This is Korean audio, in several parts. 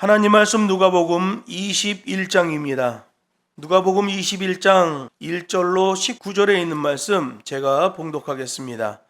하나님 말씀 누가복음 21장입니다. 누가복음 21장 1절로 19절에 있는 말씀 제가 봉독하겠습니다.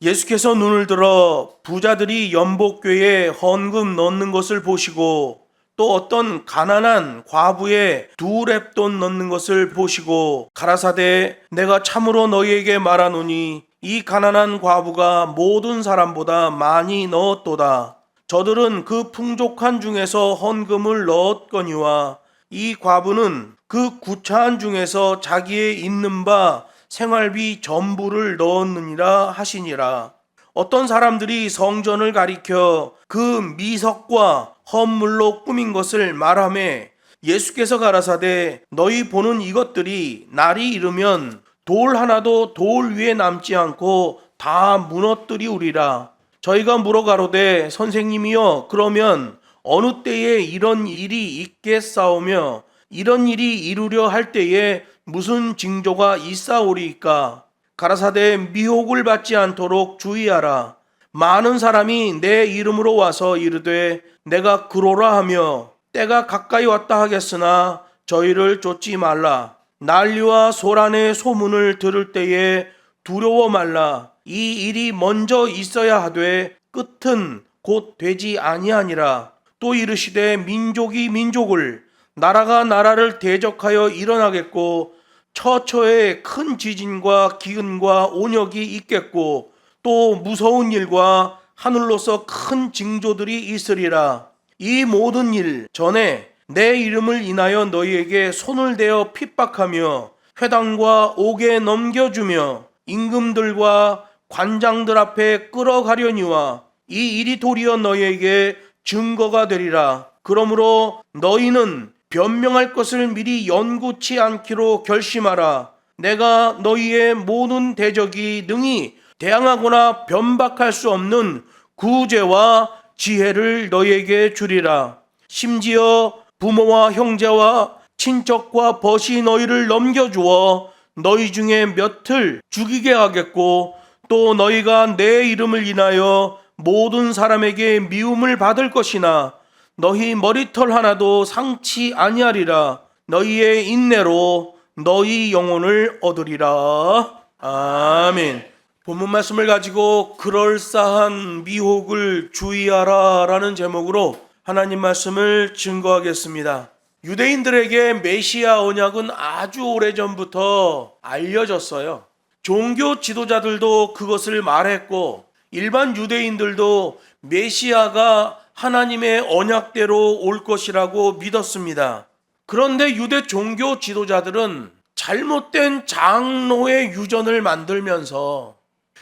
예수께서 눈을 들어 부자들이 연복궤에 헌금 넣는 것을 보시고 또 어떤 가난한 과부의 2렙돈 넣는 것을 보시고 가라사대 내가 참으로 너희에게 말하노니 이 가난한 과부가 모든 사람보다 많이 넣었도다. 저들은 그 풍족한 중에서 헌금을 넣었거니와 이 과부는 그 구차한 중에서 자기의 있는 바 생활비 전부를 넣었느니라 하시니라. 어떤 사람들이 성전을 가리켜 그 미석과 헌물로 꾸민 것을 말하매 예수께서 가라사대 너희 보는 이것들이 날이 이르면 돌 하나도 돌 위에 남지 않고 다 무너뜨리우리라. 저희가 물어가로되 선생님이여 그러면 어느 때에 이런 일이 있겠사오며 이런 일이 이루려 할 때에 무슨 징조가 있사오리이까? 가라사대 미혹을 받지 않도록 주의하라. 많은 사람이 내 이름으로 와서 이르되 내가 그로라 하며 때가 가까이 왔다 하겠으나 저희를 쫓지 말라. 난리와 소란의 소문을 들을 때에 두려워 말라. 이 일이 먼저 있어야 하되 끝은 곧 되지 아니하니라. 또 이르시되 민족이 민족을 나라가 나라를 대적하여 일어나겠고 처처에 큰 지진과 기근과 온역이 있겠고 또 무서운 일과 하늘로서 큰 징조들이 있으리라. 이 모든 일 전에 내 이름을 인하여 너희에게 손을 대어 핍박하며 회당과 옥에 넘겨주며 임금들과 관장들 앞에 끌어가려니와 이 일이 도리어 너희에게 증거가 되리라. 그러므로 너희는 변명할 것을 미리 연구치 않기로 결심하라. 내가 너희의 모든 대적이 능히 대항하거나 변박할 수 없는 구제와 지혜를 너희에게 주리라. 심지어 부모와 형제와 친척과 벗이 너희를 넘겨주어 너희 중에 몇을 죽이게 하겠고 또 너희가 내 이름을 인하여 모든 사람에게 미움을 받을 것이나 너희 머리털 하나도 상치 아니하리라. 너희의 인내로 너희 영혼을 얻으리라. 아멘. 본문 말씀을 가지고 그럴싸한 미혹을 주의하라 라는 제목으로 하나님 말씀을 증거하겠습니다. 유대인들에게 메시아 언약은 아주 오래전부터 알려졌어요. 종교 지도자들도 그것을 말했고 일반 유대인들도 메시아가 하나님의 언약대로 올 것이라고 믿었습니다. 그런데 유대 종교 지도자들은 잘못된 장로의 유전을 만들면서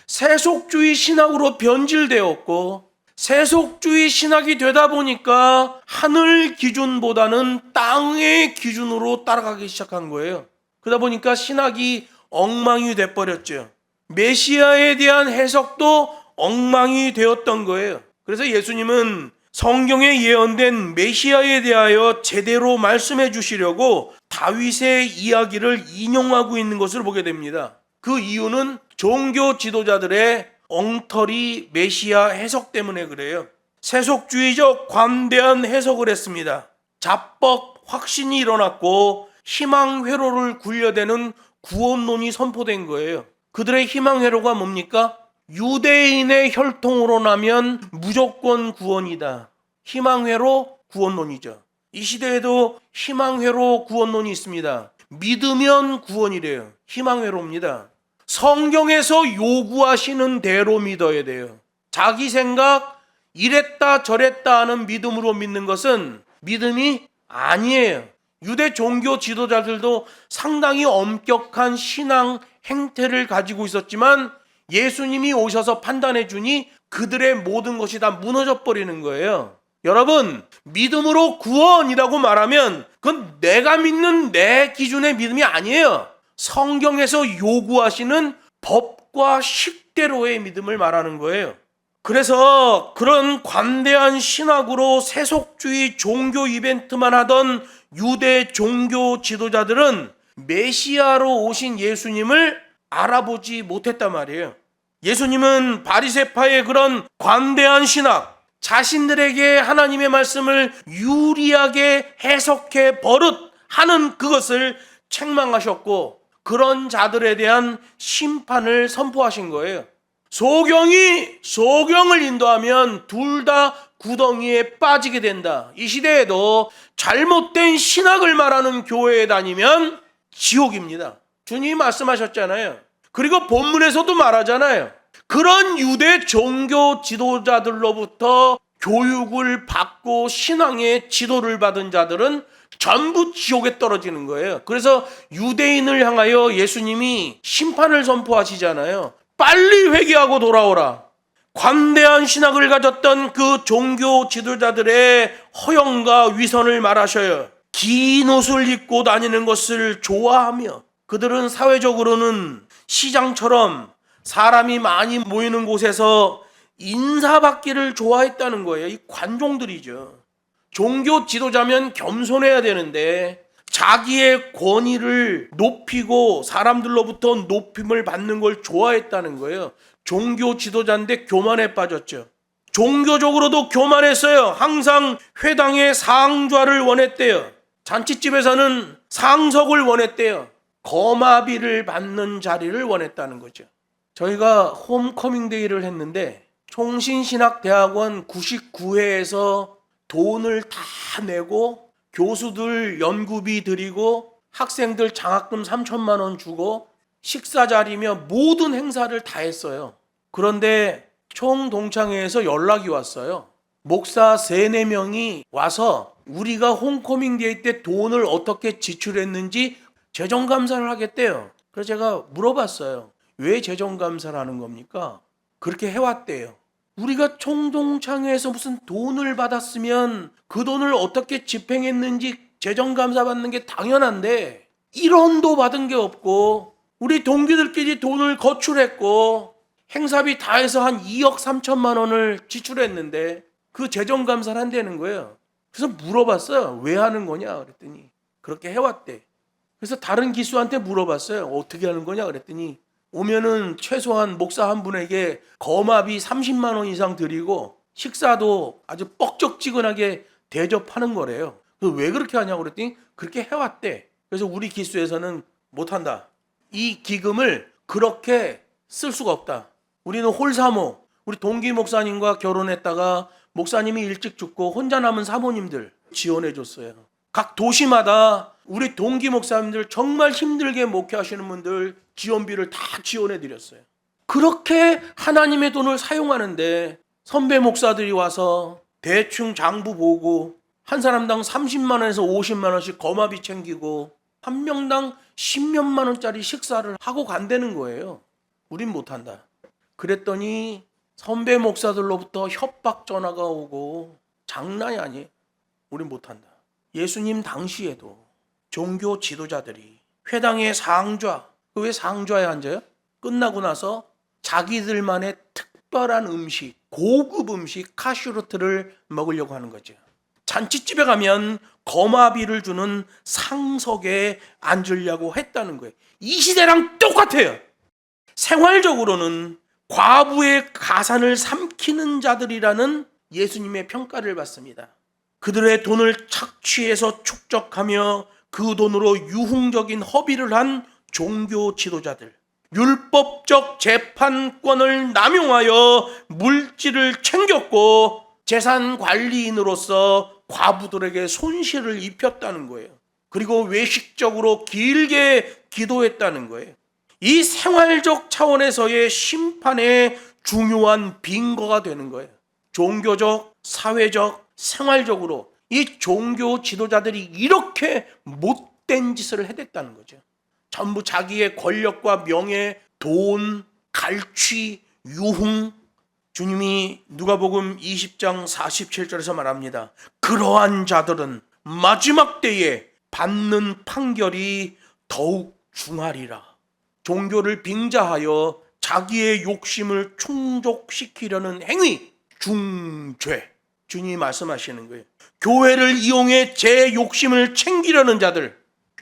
세속주의 신학으로 변질되었고 세속주의 신학이 되다 보니까 하늘 기준보다는 땅의 기준으로 따라가기 시작한 거예요. 그러다 보니까 신학이 엉망이 돼버렸죠. 메시아에 대한 해석도 엉망이 되었던 거예요. 그래서 예수님은 성경에 예언된 메시아에 대하여 제대로 말씀해 주시려고 다윗의 이야기를 인용하고 있는 것을 보게 됩니다. 그 이유는 종교 지도자들의 엉터리 메시아 해석 때문에 그래요. 세속주의적 관대한 해석을 했습니다. 자뻑 확신이 일어났고 희망 회로를 굴려대는 구원론이 선포된 거예요. 그들의 희망 회로가 뭡니까? 유대인의 혈통으로 나면 무조건 구원이다. 희망 회로 구원론이죠. 이 시대에도 희망 회로 구원론이 있습니다. 믿으면 구원이래요. 희망 회로입니다. 성경에서 요구하시는 대로 믿어야 돼요. 자기 생각 이랬다 저랬다 하는 믿음으로 믿는 것은 믿음이 아니에요. 유대 종교 지도자들도 상당히 엄격한 신앙 행태를 가지고 있었지만 예수님이 오셔서 판단해 주니 그들의 모든 것이 다 무너져 버리는 거예요. 여러분, 믿음으로 구원이라고 말하면 그건 내가 믿는 내 기준의 믿음이 아니에요. 성경에서 요구하시는 법과 식대로의 믿음을 말하는 거예요. 그래서 그런 관대한 신학으로 세속주의 종교 이벤트만 하던 유대 종교 지도자들은 메시아로 오신 예수님을 알아보지 못했단 말이에요. 예수님은 바리새파의 그런 관대한 신학, 자신들에게 하나님의 말씀을 유리하게 해석해 버릇하는 그것을 책망하셨고, 그런 자들에 대한 심판을 선포하신 거예요. 소경이 소경을 인도하면 둘 다 구덩이에 빠지게 된다. 이 시대에도 잘못된 신학을 말하는 교회에 다니면 지옥입니다. 주님이 말씀하셨잖아요. 그리고 본문에서도 말하잖아요. 그런 유대 종교 지도자들로부터 교육을 받고 신앙의 지도를 받은 자들은 전부 지옥에 떨어지는 거예요. 그래서 유대인을 향하여 예수님이 심판을 선포하시잖아요. 빨리 회개하고 돌아오라. 관대한 신학을 가졌던 그 종교 지도자들의 허영과 위선을 말하셔요. 긴 옷을 입고 다니는 것을 좋아하며, 그들은 사회적으로는 시장처럼 사람이 많이 모이는 곳에서 인사받기를 좋아했다는 거예요. 이 관종들이죠. 종교 지도자면 겸손해야 되는데 자기의 권위를 높이고 사람들로부터 높임을 받는 걸 좋아했다는 거예요. 종교 지도자인데 교만에 빠졌죠. 종교적으로도 교만했어요. 항상 회당에 상좌를 원했대요. 잔치집에서는 상석을 원했대요. 거마비를 받는 자리를 원했다는 거죠. 저희가 홈커밍데이를 했는데 총신신학대학원 99회에서 돈을 다 내고 교수들 연구비 드리고 학생들 장학금 3천만 원 주고 식사 자리며 모든 행사를 다 했어요. 그런데 총동창회에서 연락이 왔어요. 목사 3-4명이 와서 우리가 홈커밍데이 때 돈을 어떻게 지출했는지 재정감사를 하겠대요. 그래서 제가 물어봤어요. 왜 재정감사를 하는 겁니까? 그렇게 해왔대요. 우리가 총동창회에서 무슨 돈을 받았으면 그 돈을 어떻게 집행했는지 재정감사 받는 게 당연한데 1원도 받은 게 없고 우리 동기들끼리 돈을 거출했고 행사비 다 해서 한 2억 3천만 원을 지출했는데 그 재정감사를 한다는 거예요. 그래서 물어봤어요. 왜 하는 거냐 그랬더니 그렇게 해왔대. 그래서 다른 기수한테 물어봤어요. 어떻게 하는 거냐 그랬더니 오면은 최소한 목사 한 분에게 거마비 30만 원 이상 드리고 식사도 아주 뻑적지근하게 대접하는 거래요. 왜 그렇게 하냐고 그랬더니 그렇게 해왔대. 그래서 우리 기수에서는 못한다. 이 기금을 그렇게 쓸 수가 없다. 우리는 홀사모, 우리 동기 목사님과 결혼했다가 목사님이 일찍 죽고 혼자 남은 사모님들 지원해 줬어요. 각 도시마다 우리 동기 목사님들 정말 힘들게 목회하시는 분들 지원비를 다 지원해 드렸어요. 그렇게 하나님의 돈을 사용하는데 선배 목사들이 와서 대충 장부 보고 한 사람당 30만 원에서 50만 원씩 거마비 챙기고 한 명당 10몇만 원짜리 식사를 하고 간다는 거예요. 우린 못한다. 그랬더니 선배 목사들로부터 협박 전화가 오고 장난이 아니에요. 우린 못한다. 예수님 당시에도 종교 지도자들이 회당의 상좌, 왜 상좌에 앉아요? 끝나고 나서 자기들만의 특별한 음식, 고급 음식 카슈루트를 먹으려고 하는 거죠. 잔치집에 가면 거마비를 주는 상석에 앉으려고 했다는 거예요. 이 시대랑 똑같아요. 생활적으로는 과부의 가산을 삼키는 자들이라는 예수님의 평가를 받습니다. 그들의 돈을 착취해서 축적하며 그 돈으로 유흥적인 허비를 한 종교 지도자들, 율법적 재판권을 남용하여 물질을 챙겼고 재산 관리인으로서 과부들에게 손실을 입혔다는 거예요. 그리고 외식적으로 길게 기도했다는 거예요. 이 생활적 차원에서의 심판의 중요한 빈거가 되는 거예요. 종교적, 사회적, 생활적으로 이 종교 지도자들이 이렇게 못된 짓을 해댔다는 거죠. 전부 자기의 권력과 명예, 돈, 갈취, 유흥. 주님이 누가복음 20장 47절에서 말합니다. 그러한 자들은 마지막 때에 받는 판결이 더욱 중하리라. 종교를 빙자하여 자기의 욕심을 충족시키려는 행위, 중죄. 주님이 말씀하시는 거예요. 교회를 이용해 제 욕심을 챙기려는 자들,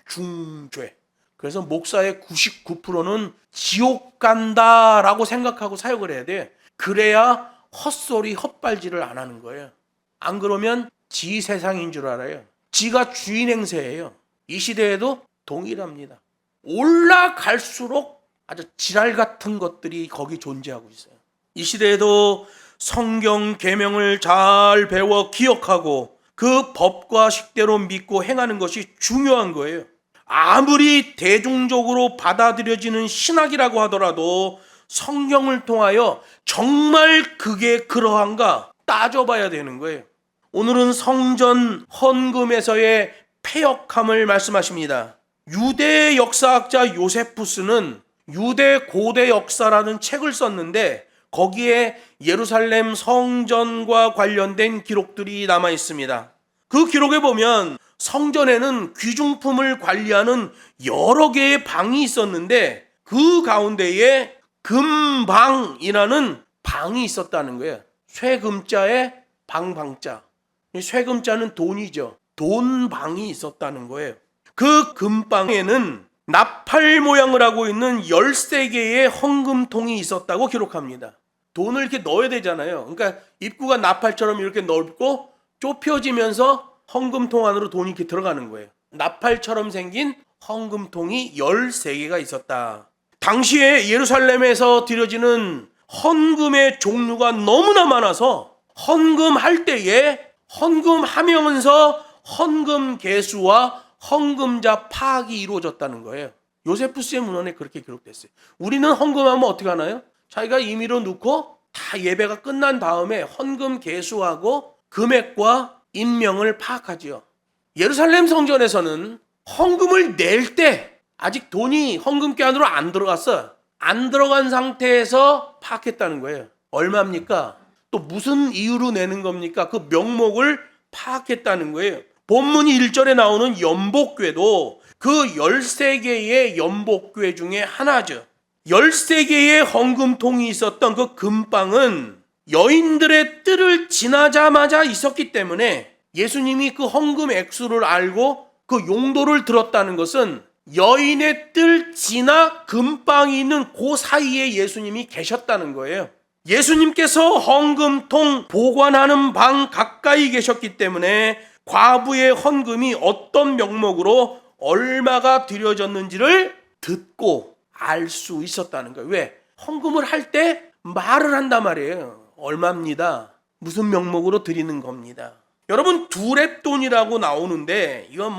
중죄. 그래서 목사의 99%는 지옥 간다라고 생각하고 사역을 해야 돼. 그래야 헛소리 헛발질을 안 하는 거예요. 안 그러면 지 세상인 줄 알아요. 지가 주인 행세예요. 이 시대에도 동일합니다. 올라갈수록 아주 지랄 같은 것들이 거기 존재하고 있어요. 이 시대에도 성경 계명을 잘 배워 기억하고 그 법과 식대로 믿고 행하는 것이 중요한 거예요. 아무리 대중적으로 받아들여지는 신학이라고 하더라도 성경을 통하여 정말 그게 그러한가 따져봐야 되는 거예요. 오늘은 성전 헌금에서의 패역함을 말씀하십니다. 유대 역사학자 요세푸스는 유대 고대 역사라는 책을 썼는데 거기에 예루살렘 성전과 관련된 기록들이 남아 있습니다. 그 기록에 보면 성전에는 귀중품을 관리하는 여러 개의 방이 있었는데 그 가운데에 금방이라는 방이 있었다는 거예요. 쇠금자에 방방자. 쇠금자는 돈이죠. 돈방이 있었다는 거예요. 그 금방에는 나팔 모양을 하고 있는 13개의 헌금통이 있었다고 기록합니다. 돈을 이렇게 넣어야 되잖아요. 그러니까 입구가 나팔처럼 이렇게 넓고 좁혀지면서 헌금통 안으로 돈이 이렇게 들어가는 거예요. 나팔처럼 생긴 헌금통이 13개가 있었다. 당시에 예루살렘에서 드려지는 헌금의 종류가 너무나 많아서 헌금할 때에 헌금하면서 헌금 개수와 헌금자 파악이 이루어졌다는 거예요. 요세푸스의 문헌에 그렇게 기록됐어요. 우리는 헌금하면 어떻게 하나요? 자기가 임의로 넣고 다 예배가 끝난 다음에 헌금 개수하고 금액과 인명을 파악하지요. 예루살렘 성전에서는 헌금을 낼 때 아직 돈이 헌금계 안으로 안 들어갔어요. 안 들어간 상태에서 파악했다는 거예요. 얼마입니까? 또 무슨 이유로 내는 겁니까? 그 명목을 파악했다는 거예요. 본문 1절에 나오는 연복궤도 그 13개의 연복궤 중에 하나죠. 13개의 헌금통이 있었던 그 금방은 여인들의 뜰을 지나자마자 있었기 때문에 예수님이 그 헌금 액수를 알고 그 용도를 들었다는 것은 여인의 뜰 지나 금방이 있는 그 사이에 예수님이 계셨다는 거예요. 예수님께서 헌금통 보관하는 방 가까이 계셨기 때문에 과부의 헌금이 어떤 명목으로 얼마가 드려졌는지를 듣고 알 수 있었다는 거예요. 왜? 헌금을 할 때 말을 한단 말이에요. 얼마입니다. 무슨 명목으로 드리는 겁니다. 여러분 두렙돈이라고 나오는데 이건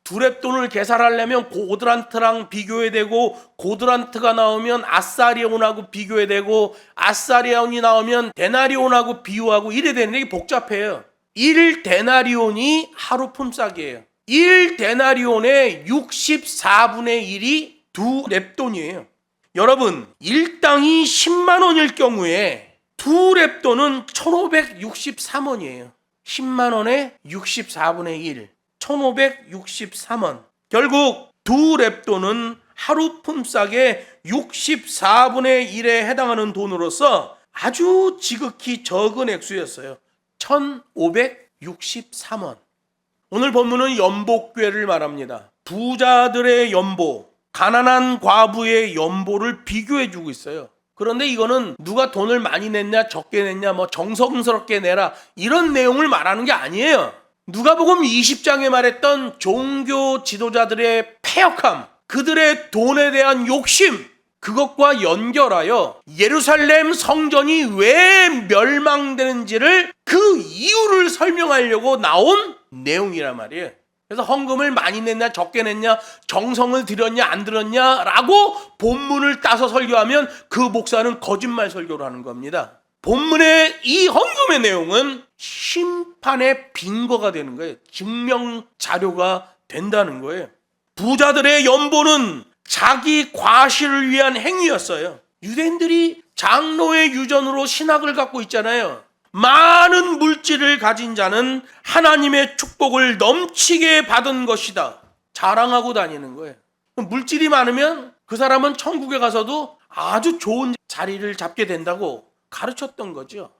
두렙돈을 계산하려면 고드란트랑 비교해야 되고 고드란트가 나오면 아사리온하고 비교해야 되고 아사리온이 나오면 데나리온하고 비유하고 이래야 되는데 이게 복잡해요. 1데나리온이 하루 품삯이에요. 1데나리온의 64분의 1이 두렙돈이에요. 여러분 일당이 10만 원일 경우에 두렙돈은 1563원이에요. 10만 원에 64분의 1, 1563원. 결국 두렙돈은 하루 품삯의 64분의 1에 해당하는 돈으로서 아주 지극히 적은 액수였어요. 1563원. 오늘 본문은 연복궤를 말합니다. 부자들의 연보, 가난한 과부의 연보를 비교해주고 있어요. 그런데 이거는 누가 돈을 많이 냈냐 적게 냈냐 정성스럽게 내라 이런 내용을 말하는 게 아니에요. 누가복음 20장에 말했던 종교 지도자들의 패역함, 그들의 돈에 대한 욕심, 그것과 연결하여 예루살렘 성전이 왜 멸망되는지를 그 이유를 설명하려고 나온 내용이란 말이에요. 그래서 헌금을 많이 냈냐 적게 냈냐 정성을 들였냐 안 들였냐 라고 본문을 따서 설교하면 그 목사는 거짓말 설교를 하는 겁니다. 본문의 이 헌금의 내용은 심판의 빈거가 되는 거예요. 증명 자료가 된다는 거예요. 부자들의 연보는 자기 과시를 위한 행위였어요. 유대인들이 장로의 유전으로 신학을 갖고 있잖아요. 많은 물질을 가진 자는 하나님의 축복을 넘치게 받은 것이다. 자랑하고 다니는 거예요. 물질이 많으면 그 사람은 천국에 가서도 아주 좋은 자리를 잡게 된다고 가르쳤던 거죠.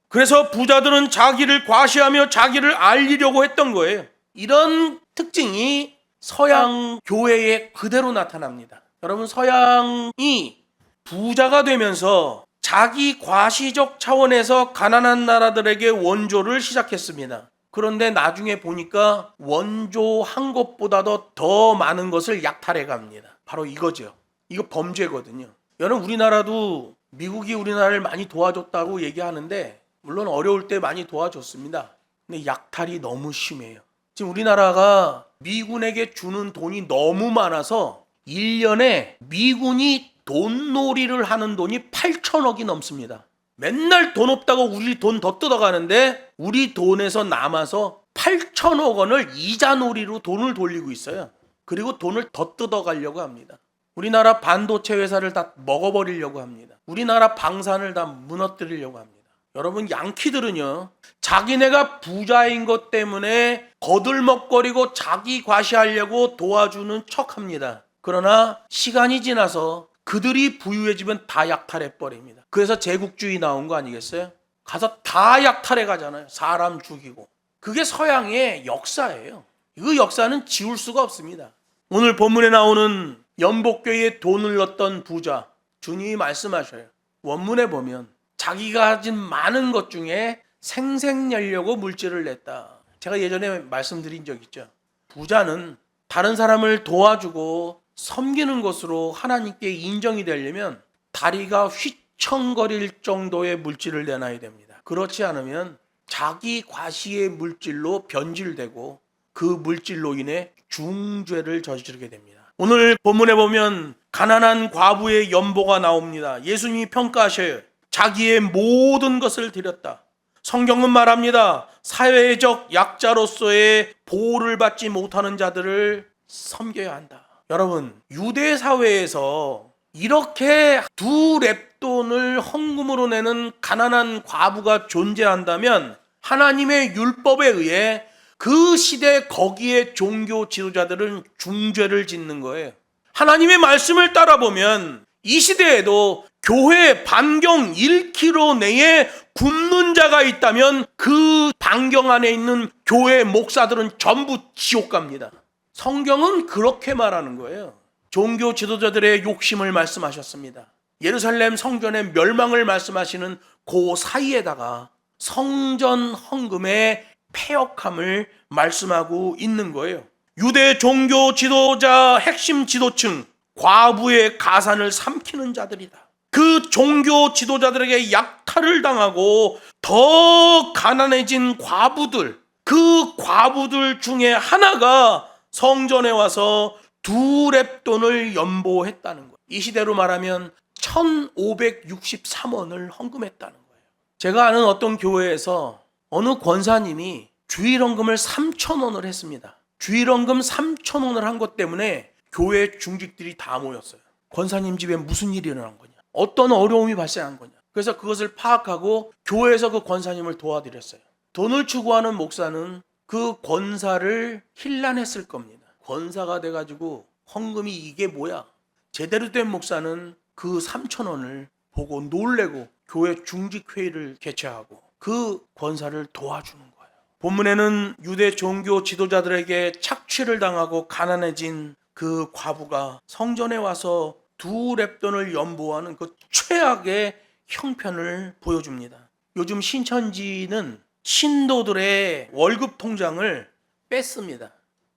그래서 부자들은 자기를 과시하며 자기를 알리려고 했던 거예요. 이런 특징이 서양 교회에 그대로 나타납니다. 여러분 서양이 부자가 되면서 자기 과시적 차원에서 가난한 나라들에게 원조를 시작했습니다. 그런데 나중에 보니까 원조한 것보다도 더 많은 것을 약탈해 갑니다. 바로 이거죠. 이거 범죄거든요. 여러분, 우리나라도 미국이 우리나라를 많이 도와줬다고 얘기하는데 물론 어려울 때 많이 도와줬습니다. 근데 약탈이 너무 심해요. 지금 우리나라가 미군에게 주는 돈이 너무 많아서 1년에 미군이 돈놀이를 하는 돈이 8천억이 넘습니다. 맨날 돈 없다고 우리 돈 더 뜯어가는데 우리 돈에서 남아서 8천억 원을 이자놀이로 돈을 돌리고 있어요. 그리고 돈을 더 뜯어가려고 합니다. 우리나라 반도체 회사를 다 먹어버리려고 합니다. 우리나라 방산을 다 무너뜨리려고 합니다. 여러분, 양키들은요, 자기네가 부자인 것 때문에 거들먹거리고 자기 과시하려고 도와주는 척합니다. 그러나 시간이 지나서 그들이 부유해지면 다 약탈해버립니다. 그래서 제국주의 나온 거 아니겠어요? 가서 다 약탈해 가잖아요. 사람 죽이고. 그게 서양의 역사예요. 그 역사는 지울 수가 없습니다. 오늘 본문에 나오는 연복교회에 돈을 넣었던 부자, 주님이 말씀하셔요. 원문에 보면 자기가 가진 많은 것 중에 생색내려고 물질을 냈다. 제가 예전에 말씀드린 적 있죠. 부자는 다른 사람을 도와주고 섬기는 것으로 하나님께 인정이 되려면 다리가 휘청거릴 정도의 물질을 내놔야 됩니다. 그렇지 않으면 자기 과시의 물질로 변질되고 그 물질로 인해 중죄를 저지르게 됩니다. 오늘 본문에 보면 가난한 과부의 연보가 나옵니다. 예수님이 평가하셔요. 자기의 모든 것을 드렸다. 성경은 말합니다. 사회적 약자로서의 보호를 받지 못하는 자들을 섬겨야 한다. 여러분, 유대 사회에서 이렇게 두 렙돈을 헌금으로 내는 가난한 과부가 존재한다면 하나님의 율법에 의해 그 시대 거기에 종교 지도자들은 중죄를 짓는 거예요. 하나님의 말씀을 따라보면 이 시대에도 교회 반경 1km 내에 굶는 자가 있다면 그 반경 안에 있는 교회 목사들은 전부 지옥 갑니다. 성경은 그렇게 말하는 거예요. 종교 지도자들의 욕심을 말씀하셨습니다. 예루살렘 성전의 멸망을 말씀하시는 그 사이에다가 성전 헌금의 폐역함을 말씀하고 있는 거예요. 유대 종교 지도자 핵심 지도층, 과부의 가산을 삼키는 자들이다. 그 종교 지도자들에게 약탈을 당하고 더 가난해진 과부들, 그 과부들 중에 하나가 성전에 와서 두 렙돈을 연보했다는 거예요. 이 시대로 말하면 1563원을 헌금했다는 거예요. 제가 아는 어떤 교회에서 어느 권사님이 주일헌금을 3,000원을 했습니다. 주일헌금 3,000원을 한 것 때문에 교회 중직들이 다 모였어요. 권사님 집에 무슨 일이 일어난 거냐, 어떤 어려움이 발생한 거냐. 그래서 그것을 파악하고 교회에서 그 권사님을 도와드렸어요. 돈을 추구하는 목사는 그 권사를 힐난했을 겁니다. 권사가 돼가지고 헌금이 이게 뭐야. 제대로 된 목사는 그 3,000원을 보고 놀래고 교회 중직회의를 개최하고 그 권사를 도와주는 거예요. 본문에는 유대 종교 지도자들에게 착취를 당하고 가난해진 그 과부가 성전에 와서 두 렙돈을 연보하는 그 최악의 형편을 보여줍니다. 요즘 신천지는 신도들의 월급 통장을 뺐습니다.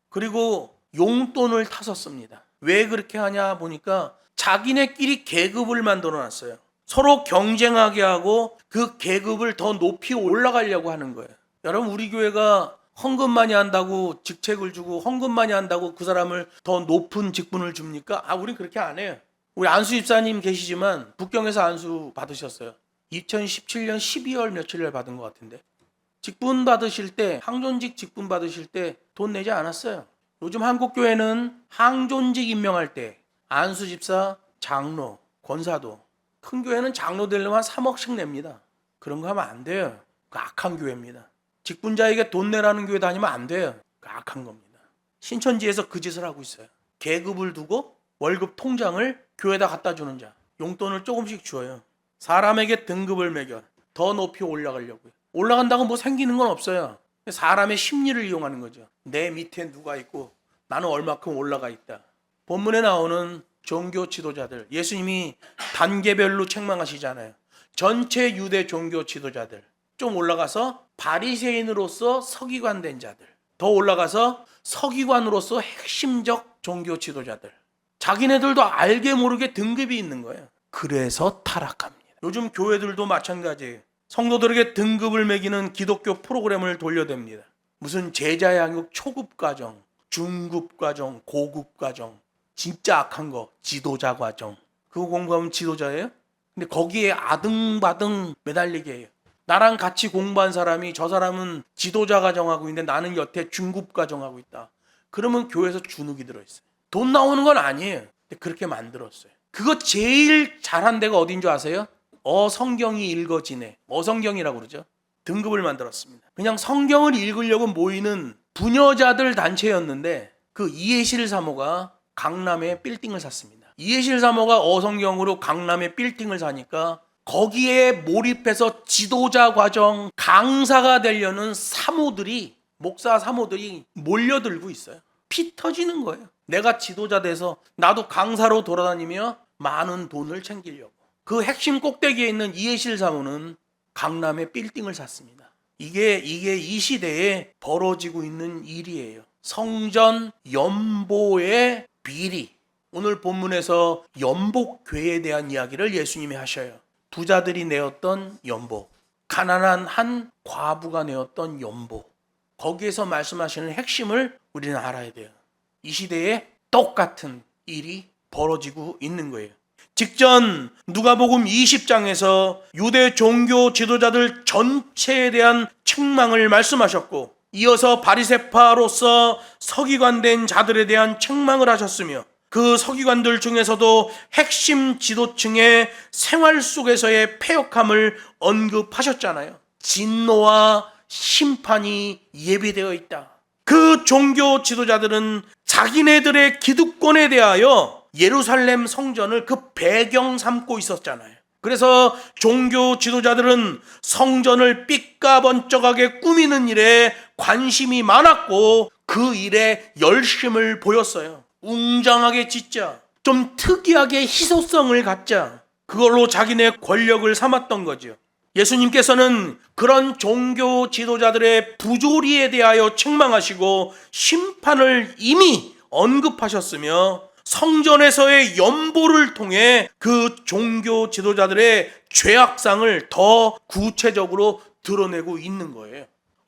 그리고 용돈을 타서 씁니다. 왜 그렇게 하냐 보니까 자기네끼리 계급을 만들어 놨어요. 서로 경쟁하게 하고 그 계급을 더 높이 올라가려고 하는 거예요. 여러분, 우리 교회가 헌금 많이 한다고 직책을 주고 헌금 많이 한다고 그 사람을 더 높은 직분을 줍니까? 우린 그렇게 안 해요. 우리 안수 집사님 계시지만 북경에서 안수 받으셨어요. 2017년 12월 며칠에 받은 것 같은데, 직분 받으실 때, 항존직 직분 받으실 때 돈 내지 않았어요. 요즘 한국 교회는 항존직 임명할 때 안수 집사, 장로, 권사도, 큰 교회는 장로 되려면 한 3억씩 냅니다. 그런 거 하면 안 돼요. 그 악한 교회입니다. 직분자에게 돈 내라는 교회 다니면 안 돼요. 그 악한 겁니다. 신천지에서 그 짓을 하고 있어요. 계급을 두고 월급 통장을 교회에다 갖다 주는 자, 용돈을 조금씩 줘요. 사람에게 등급을 매겨 더 높이 올라가려고요. 올라간다고 뭐 생기는 건 없어요. 사람의 심리를 이용하는 거죠. 내 밑에 누가 있고 나는 얼마큼 올라가 있다. 본문에 나오는 종교 지도자들, 예수님이 단계별로 책망하시잖아요. 전체 유대 종교 지도자들, 좀 올라가서 바리새인으로서 서기관 된 자들, 더 올라가서 서기관으로서 핵심적 종교 지도자들, 자기네들도 알게 모르게 등급이 있는 거예요. 그래서 타락합니다. 요즘 교회들도 마찬가지예요. 성도들에게 등급을 매기는 기독교 프로그램을 돌려댑니다. 무슨 제자 양육 초급 과정, 중급 과정, 고급 과정, 진짜 악한 거 지도자 과정. 그거 공부하면 지도자예요? 근데 거기에 아등바등 매달리게 해요. 나랑 같이 공부한 사람이 저 사람은 지도자 과정하고 있는데 나는 여태 중급 과정하고 있다. 그러면 교회에서 주눅이 들어있어요. 돈 나오는 건 아니에요. 근데 그렇게 만들었어요. 그거 제일 잘한 데가 어딘 줄 아세요? 성경이 읽어지네. 성경이라고 그러죠. 등급을 만들었습니다. 그냥 성경을 읽으려고 모이는 부녀자들 단체였는데 그 이해실 사모가 강남에 빌딩을 샀습니다. 이해실 사모가 어성경으로 강남에 빌딩을 사니까 거기에 몰입해서 지도자 과정 강사가 되려는 사모들이, 목사 사모들이 몰려들고 있어요. 피 터지는 거예요. 내가 지도자 돼서 나도 강사로 돌아다니며 많은 돈을 챙기려고. 그 핵심 꼭대기에 있는 이해실 사모는 강남에 빌딩을 샀습니다. 이게 이 시대에 벌어지고 있는 일이에요. 성전 연보의 비리. 오늘 본문에서 연복궤에 대한 이야기를 예수님이 하셔요. 부자들이 내었던 연복, 가난한 한 과부가 내었던 연복. 거기에서 말씀하시는 핵심을 우리는 알아야 돼요. 이 시대에 똑같은 일이 벌어지고 있는 거예요. 직전 누가복음 20장에서 유대 종교 지도자들 전체에 대한 책망을 말씀하셨고, 이어서 바리새파로서 서기관된 자들에 대한 책망을 하셨으며, 그 서기관들 중에서도 핵심 지도층의 생활 속에서의 패역함을 언급하셨잖아요. 진노와 심판이 예비되어 있다. 그 종교 지도자들은 자기네들의 기득권에 대하여 예루살렘 성전을 그 배경 삼고 있었잖아요. 그래서 종교 지도자들은 성전을 삐까번쩍하게 꾸미는 일에 관심이 많았고 그 일에 열심을 보였어요. 웅장하게 짓자, 좀 특이하게 희소성을 갖자, 그걸로 자기네 권력을 삼았던 거죠. 예수님께서는 그런 종교 지도자들의 부조리에 대하여 책망하시고 심판을 이미 언급하셨으며, 성전에서의 연보를 통해 그 종교 지도자들의 죄악상을 더 구체적으로 드러내고 있는 거예요.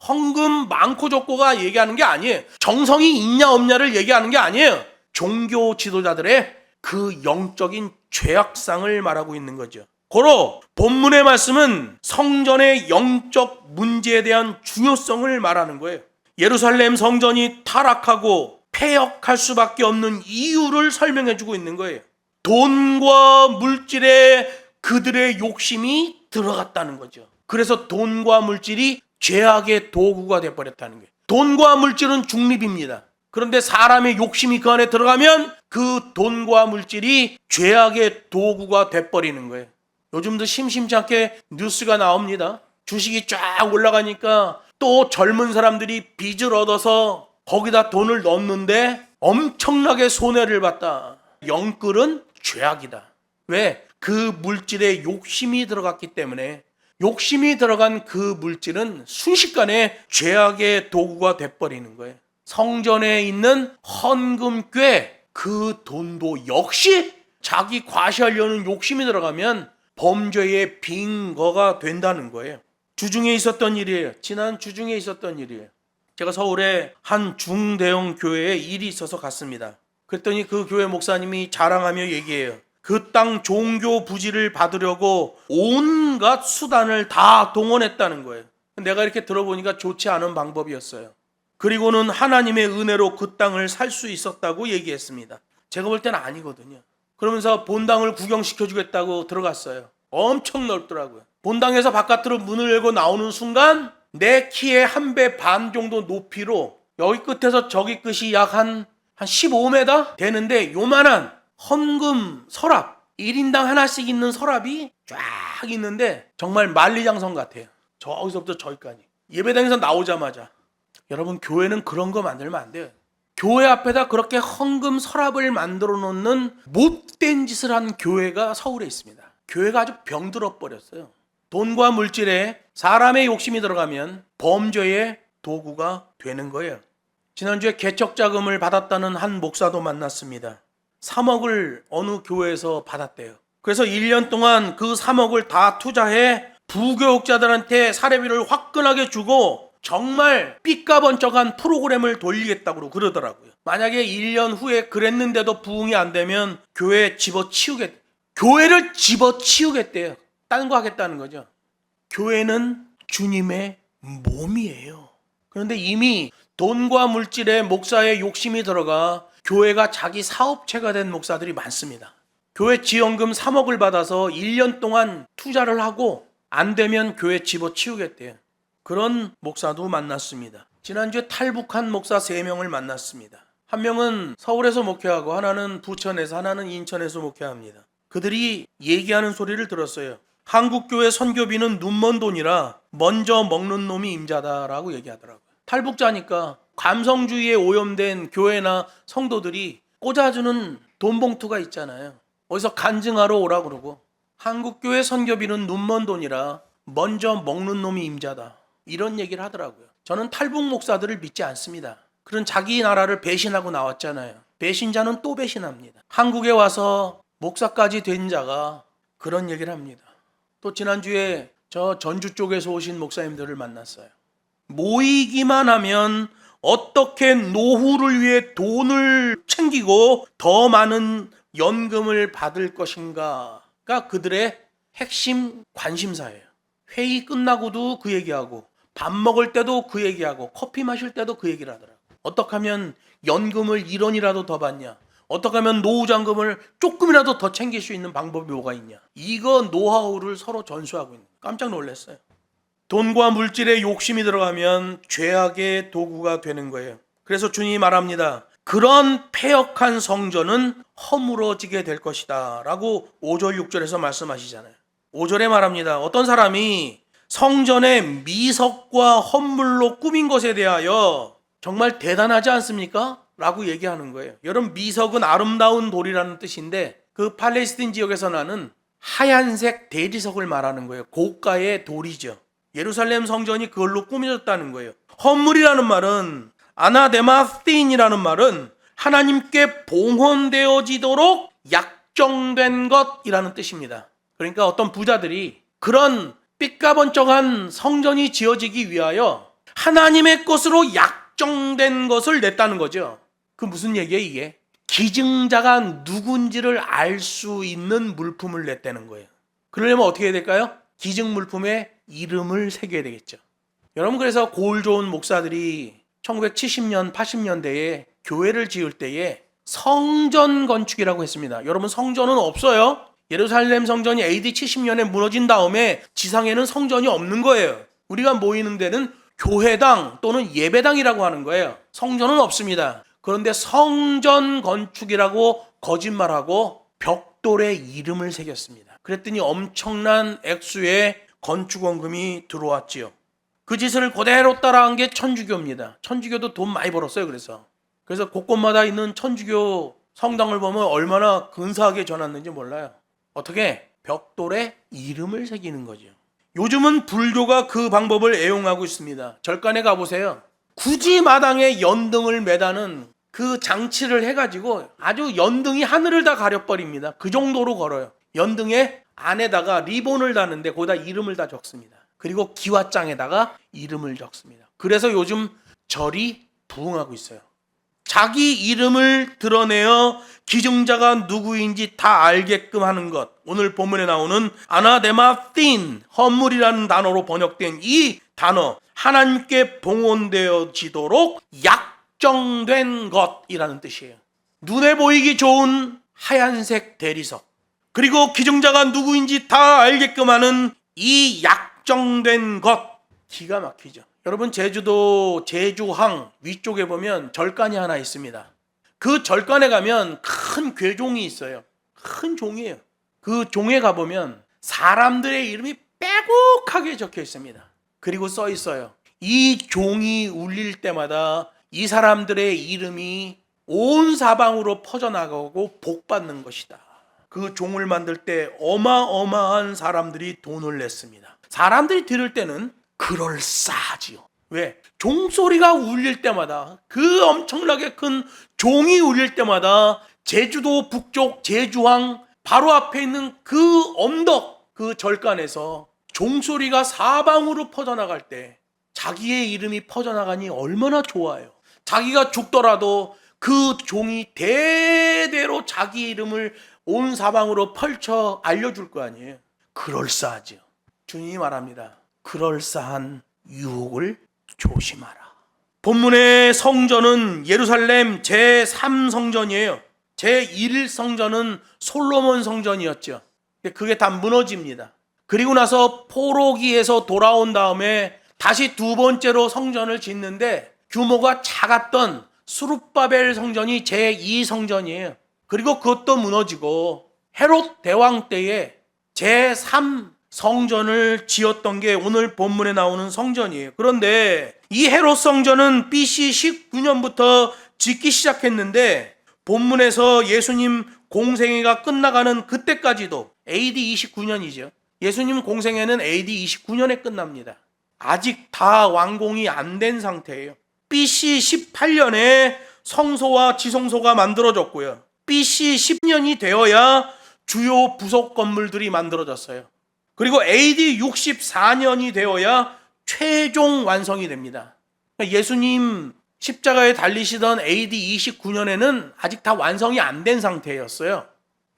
헌금 많고 적고가 얘기하는 게 아니에요. 정성이 있냐 없냐를 얘기하는 게 아니에요. 종교 지도자들의 그 영적인 죄악상을 말하고 있는 거죠. 고로 본문의 말씀은 성전의 영적 문제에 대한 중요성을 말하는 거예요. 예루살렘 성전이 타락하고 폐역할 수밖에 없는 이유를 설명해 주고 있는 거예요. 돈과 물질에 그들의 욕심이 들어갔다는 거죠. 그래서 돈과 물질이 죄악의 도구가 되어버렸다는 거예요. 돈과 물질은 중립입니다. 그런데 사람의 욕심이 그 안에 들어가면 그 돈과 물질이 죄악의 도구가 돼버리는 거예요. 요즘도 심심치 않게 뉴스가 나옵니다. 주식이 쫙 올라가니까 또 젊은 사람들이 빚을 얻어서 거기다 돈을 넣었는데 엄청나게 손해를 봤다. 영끌은 죄악이다. 왜? 그 물질에 욕심이 들어갔기 때문에. 욕심이 들어간 그 물질은 순식간에 죄악의 도구가 돼버리는 거예요. 성전에 있는 헌금궤, 그 돈도 역시 자기 과시하려는 욕심이 들어가면 범죄의 빙거가 된다는 거예요. 주중에 있었던 일이에요. 지난 주중에 있었던 일이에요. 제가 서울에 한 중대형 교회에 일이 있어서 갔습니다. 그랬더니 그 교회 목사님이 자랑하며 얘기해요. 그 땅 종교 부지를 받으려고 온갖 수단을 다 동원했다는 거예요. 내가 이렇게 들어보니까 좋지 않은 방법이었어요. 그리고는 하나님의 은혜로 그 땅을 살 수 있었다고 얘기했습니다. 제가 볼 때는 아니거든요. 그러면서 본당을 구경시켜주겠다고 들어갔어요. 엄청 넓더라고요. 본당에서 바깥으로 문을 열고 나오는 순간 내 키의 1배 반 정도 높이로 여기 끝에서 저기 끝이 약 한 15m 되는데 요만한 헌금 서랍, 1인당 하나씩 있는 서랍이 쫙 있는데 정말 만리장성 같아요. 저기서부터 저기까지. 예배당에서 나오자마자. 여러분, 교회는 그런 거 만들면 안 돼요. 교회 앞에다 그렇게 헌금 서랍을 만들어 놓는 못된 짓을 한 교회가 서울에 있습니다. 교회가 아주 병들어 버렸어요. 돈과 물질에 사람의 욕심이 들어가면 범죄의 도구가 되는 거예요. 지난주에 개척자금을 받았다는 한 목사도 만났습니다. 3억을 어느 교회에서 받았대요. 그래서 1년 동안 그 3억을 다 투자해 부교육자들한테 사례비를 화끈하게 주고 정말 삐까번쩍한 프로그램을 돌리겠다고 그러더라고요. 만약에 1년 후에 그랬는데도 부응이 안 되면 교회를 집어치우겠대요. 다른 거 하겠다는 거죠. 교회는 주님의 몸이에요. 그런데 이미 돈과 물질에 목사의 욕심이 들어가 교회가 자기 사업체가 된 목사들이 많습니다. 교회 지원금 3억을 받아서 1년 동안 투자를 하고 안 되면 교회 집어치우겠대요. 그런 목사도 만났습니다. 지난주에 탈북한 목사 3명을 만났습니다. 한 명은 서울에서 목회하고 하나는 부천에서 하나는 인천에서 목회합니다. 그들이 얘기하는 소리를 들었어요. 한국교회 선교비는 눈먼 돈이라 먼저 먹는 놈이 임자다라고 얘기하더라고요. 탈북자니까 감성주의에 오염된 교회나 성도들이 꽂아주는 돈 봉투가 있잖아요. 어디서 간증하러 오라 그러고 한국교회 선교비는 눈먼 돈이라 먼저 먹는 놈이 임자다. 이런 얘기를 하더라고요. 저는 탈북 목사들을 믿지 않습니다. 그런 자기 나라를 배신하고 나왔잖아요. 배신자는 또 배신합니다. 한국에 와서 목사까지 된 자가 그런 얘기를 합니다. 또 지난주에 저 전주 쪽에서 오신 목사님들을 만났어요. 모이기만 하면 어떻게 노후를 위해 돈을 챙기고 더 많은 연금을 받을 것인가가 그들의 핵심 관심사예요. 회의 끝나고도 그 얘기하고 밥 먹을 때도 그 얘기하고 커피 마실 때도 그 얘기를 하더라고요. 어떻게 하면 연금을 1원이라도 더 받냐? 어떻게 하면 노후장금을 조금이라도 더 챙길 수 있는 방법이 뭐가 있냐? 이거 노하우를 서로 전수하고 있는 거예요. 깜짝 놀랐어요. 돈과 물질에 욕심이 들어가면 죄악의 도구가 되는 거예요. 그래서 주님이 말합니다. 그런 패역한 성전은 허물어지게 될 것이다 라고 5절 6절에서 말씀하시잖아요. 5절에 말합니다. 어떤 사람이 성전의 미석과 헌물로 꾸민 것에 대하여 정말 대단하지 않습니까? 라고 얘기하는 거예요. 여러분, 미석은 아름다운 돌이라는 뜻인데 그 팔레스틴 지역에서 나는 하얀색 대리석을 말하는 거예요. 고가의 돌이죠. 예루살렘 성전이 그걸로 꾸며졌다는 거예요. 헌물이라는 말은 아나데마스틴이라는 말은 하나님께 봉헌되어지도록 약정된 것이라는 뜻입니다. 그러니까 어떤 부자들이 그런 삐까번쩍한 성전이 지어지기 위하여 하나님의 것으로 약정된 것을 냈다는 거죠. 그 무슨 얘기예요 이게? 기증자가 누군지를 알 수 있는 물품을 냈다는 거예요. 그러려면 어떻게 해야 될까요? 기증 물품에 이름을 새겨야 되겠죠. 여러분, 그래서 골 좋은 목사들이 1970년, 80년대에 교회를 지을 때에 성전 건축이라고 했습니다. 여러분, 성전은 없어요. 예루살렘 성전이 AD 70년에 무너진 다음에 지상에는 성전이 없는 거예요. 우리가 모이는 데는 교회당 또는 예배당이라고 하는 거예요. 성전은 없습니다. 그런데 성전 건축이라고 거짓말하고 벽돌에 이름을 새겼습니다. 그랬더니 엄청난 액수의 건축원금이 들어왔지요. 그 짓을 그대로 따라한 게 천주교입니다. 천주교도 돈 많이 벌었어요. 그래서 곳곳마다 있는 천주교 성당을 보면 얼마나 근사하게 전놨는지 몰라요. 어떻게? 벽돌에 이름을 새기는 거죠. 요즘은 불교가 그 방법을 애용하고 있습니다. 절간에 가보세요. 굳이 마당에 연등을 매다는 그 장치를 해가지고 아주 연등이 하늘을 다 가려버립니다. 그 정도로 걸어요. 연등에 안에다가 리본을 다는데 거기다 이름을 다 적습니다. 그리고 기와장에다가 이름을 적습니다. 그래서 요즘 절이 부흥하고 있어요. 자기 이름을 드러내어 기증자가 누구인지 다 알게끔 하는 것. 오늘 본문에 나오는 아나데마틴, 헌물이라는 단어로 번역된 이 단어, 하나님께 봉헌되어지도록 약정된 것이라는 뜻이에요. 눈에 보이기 좋은 하얀색 대리석, 그리고 기증자가 누구인지 다 알게끔 하는 이 약정된 것. 기가 막히죠. 여러분, 제주도 제주항 위쪽에 보면 절간이 하나 있습니다. 그 절간에 가면 큰 괴종이 있어요. 큰 종이에요. 그 종에 가보면 사람들의 이름이 빼곡하게 적혀 있습니다. 그리고 써 있어요. 이 종이 울릴 때마다 이 사람들의 이름이 온 사방으로 퍼져나가고 복받는 것이다. 그 종을 만들 때 어마어마한 사람들이 돈을 냈습니다. 사람들이 들을 때는 그럴싸하지요. 왜? 종소리가 울릴 때마다, 그 엄청나게 큰 종이 울릴 때마다 제주도 북쪽 제주항 바로 앞에 있는 그 언덕, 그 절간에서 종소리가 사방으로 퍼져나갈 때 자기의 이름이 퍼져나가니 얼마나 좋아요. 자기가 죽더라도 그 종이 대대로 자기 이름을 온 사방으로 펼쳐 알려줄 거 아니에요. 그럴싸하죠. 주님이 말합니다. 그럴싸한 유혹을 조심하라. 본문의 성전은 예루살렘 제3성전이에요. 제1성전은 솔로몬 성전이었죠. 그게 다 무너집니다. 그리고 나서 포로기에서 돌아온 다음에 다시 두 번째로 성전을 짓는데 규모가 작았던 수룹바벨 성전이 제2성전이에요. 그리고 그것도 무너지고 헤롯 대왕 때에 제3성전을 지었던 게 오늘 본문에 나오는 성전이에요. 그런데 이 헤롯 성전은 BC 19년부터 짓기 시작했는데 본문에서 예수님 공생애가 끝나가는 그때까지도 AD 29년이죠. 예수님 공생애는 AD 29년에 끝납니다. 아직 다 완공이 안 된 상태예요. BC 18년에 성소와 지성소가 만들어졌고요. BC 10년이 되어야 주요 부속 건물들이 만들어졌어요. 그리고 AD 64년이 되어야 최종 완성이 됩니다. 예수님 십자가에 달리시던 AD 29년에는 아직 다 완성이 안 된 상태였어요.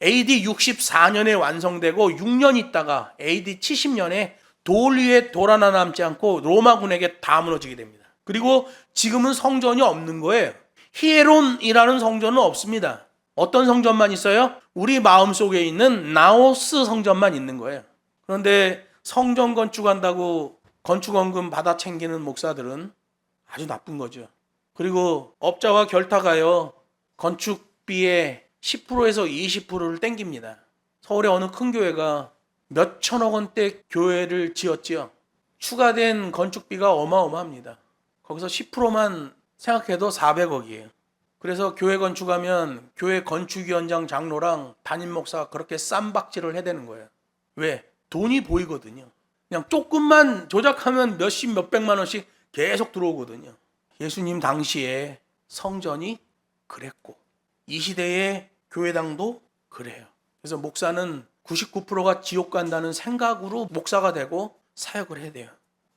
AD 64년에 완성되고 6년 있다가 AD 70년에 돌 위에 돌 하나 남지 않고 로마군에게 다 무너지게 됩니다. 그리고 지금은 성전이 없는 거예요. 히에론이라는 성전은 없습니다. 어떤 성전만 있어요? 우리 마음속에 있는 나오스 성전만 있는 거예요. 그런데 성전 건축한다고 건축원금 받아 챙기는 목사들은 아주 나쁜 거죠. 그리고 업자와 결탁하여 건축비의 10%에서 20%를 땡깁니다. 서울의 어느 큰 교회가 몇 천억 원대 교회를 지었지요. 추가된 건축비가 어마어마합니다. 거기서 10%만 생각해도 400억이에요. 그래서 교회 건축하면 교회 건축위원장 장로랑 담임 목사가 그렇게 쌈박질을 해대는 거예요. 왜? 돈이 보이거든요. 그냥 조금만 조작하면 몇십 몇백만 원씩 계속 들어오거든요. 예수님 당시에 성전이 그랬고 이 시대의 교회당도 그래요. 그래서 목사는 99%가 지옥 간다는 생각으로 목사가 되고 사역을 해야 돼요.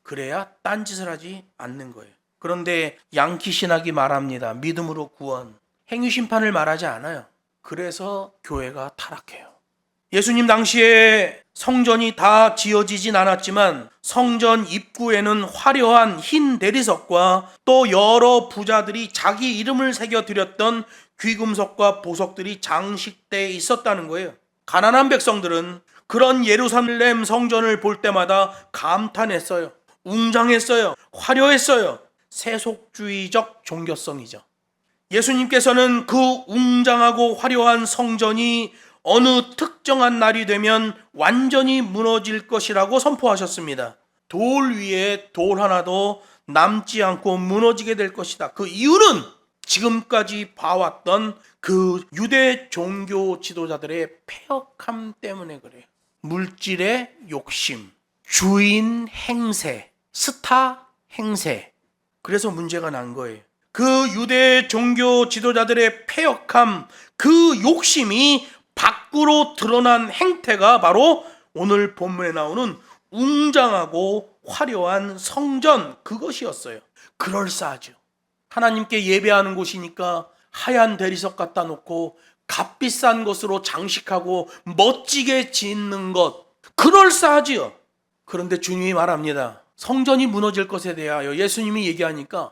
그래야 딴짓을 하지 않는 거예요. 그런데 양키 신학이 말합니다. 믿음으로 구원, 행위 심판을 말하지 않아요. 그래서 교회가 타락해요. 예수님 당시에 성전이 다 지어지진 않았지만 성전 입구에는 화려한 흰 대리석과 또 여러 부자들이 자기 이름을 새겨 드렸던 귀금속과 보석들이 장식돼 있었다는 거예요. 가난한 백성들은 그런 예루살렘 성전을 볼 때마다 감탄했어요. 웅장했어요. 화려했어요. 세속주의적 종교성이죠. 예수님께서는 그 웅장하고 화려한 성전이 어느 특정한 날이 되면 완전히 무너질 것이라고 선포하셨습니다. 돌 위에 돌 하나도 남지 않고 무너지게 될 것이다. 그 이유는 지금까지 봐왔던 그 유대 종교 지도자들의 패역함 때문에 그래요. 물질의 욕심, 주인 행세, 스타 행세. 그래서 문제가 난 거예요. 그 유대 종교 지도자들의 패역함, 그 욕심이 밖으로 드러난 행태가 바로 오늘 본문에 나오는 웅장하고 화려한 성전, 그것이었어요. 그럴싸하죠. 하나님께 예배하는 곳이니까 하얀 대리석 갖다 놓고 값비싼 것으로 장식하고 멋지게 짓는 것, 그럴싸하지요. 그런데 주님이 말합니다. 성전이 무너질 것에 대하여 예수님이 얘기하니까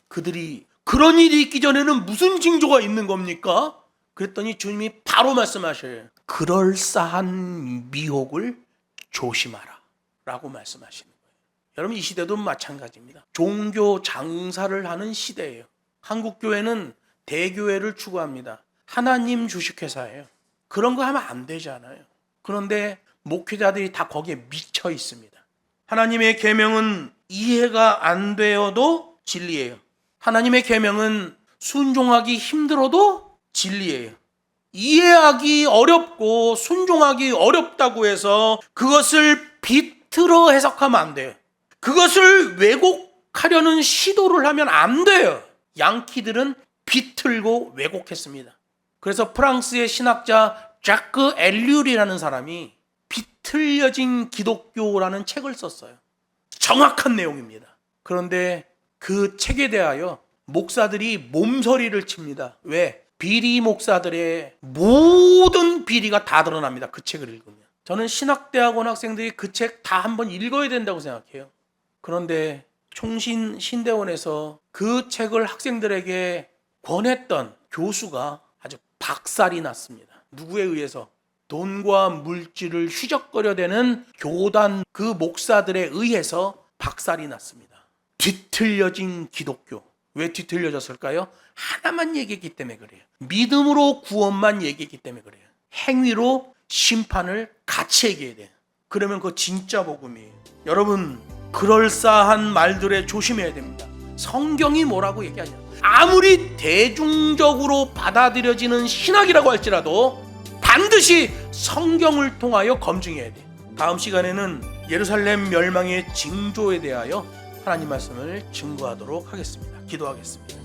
그들이 그런 일이 있기 전에는 무슨 징조가 있는 겁니까? 그랬더니 주님이 바로 말씀하셔요. 그럴싸한 미혹을 조심하라 라고 말씀하시는 거예요. 여러분, 이 시대도 마찬가지입니다. 종교 장사를 하는 시대예요. 한국교회는 대교회를 추구합니다. 하나님 주식회사예요. 그런 거 하면 안 되잖아요. 그런데 목회자들이 다 거기에 미쳐 있습니다. 하나님의 계명은 이해가 안 되어도 진리예요. 하나님의 계명은 순종하기 힘들어도 진리예요. 이해하기 어렵고 순종하기 어렵다고 해서 그것을 비틀어 해석하면 안 돼요. 그것을 왜곡하려는 시도를 하면 안 돼요. 양키들은 비틀고 왜곡했습니다. 그래서 프랑스의 신학자 자크 엘률이라는 사람이 비틀려진 기독교라는 책을 썼어요. 정확한 내용입니다. 그런데 그 책에 대하여 목사들이 몸서리를 칩니다. 왜? 비리 목사들의 모든 비리가 다 드러납니다. 그 책을 읽으면. 저는 신학대학원 학생들이 그 책 다 한번 읽어야 된다고 생각해요. 그런데 총신 신대원에서 그 책을 학생들에게 권했던 교수가 아주 박살이 났습니다. 누구에 의해서? 돈과 물질을 휘적거려대는 교단 그 목사들에 의해서 박살이 났습니다. 뒤틀려진 기독교. 왜 뒤틀려졌을까요? 하나만 얘기했기 때문에 그래요. 믿음으로 구원만 얘기했기 때문에 그래요. 행위로 심판을 같이 얘기해야 돼요. 그러면 그거 진짜 복음이에요. 여러분, 그럴싸한 말들에 조심해야 됩니다. 성경이 뭐라고 얘기하냐? 아무리 대중적으로 받아들여지는 신학이라고 할지라도 반드시 성경을 통하여 검증해야 돼요. 다음 시간에는 예루살렘 멸망의 징조에 대하여 하나님 말씀을 증거하도록 하겠습니다. 기도하겠습니다.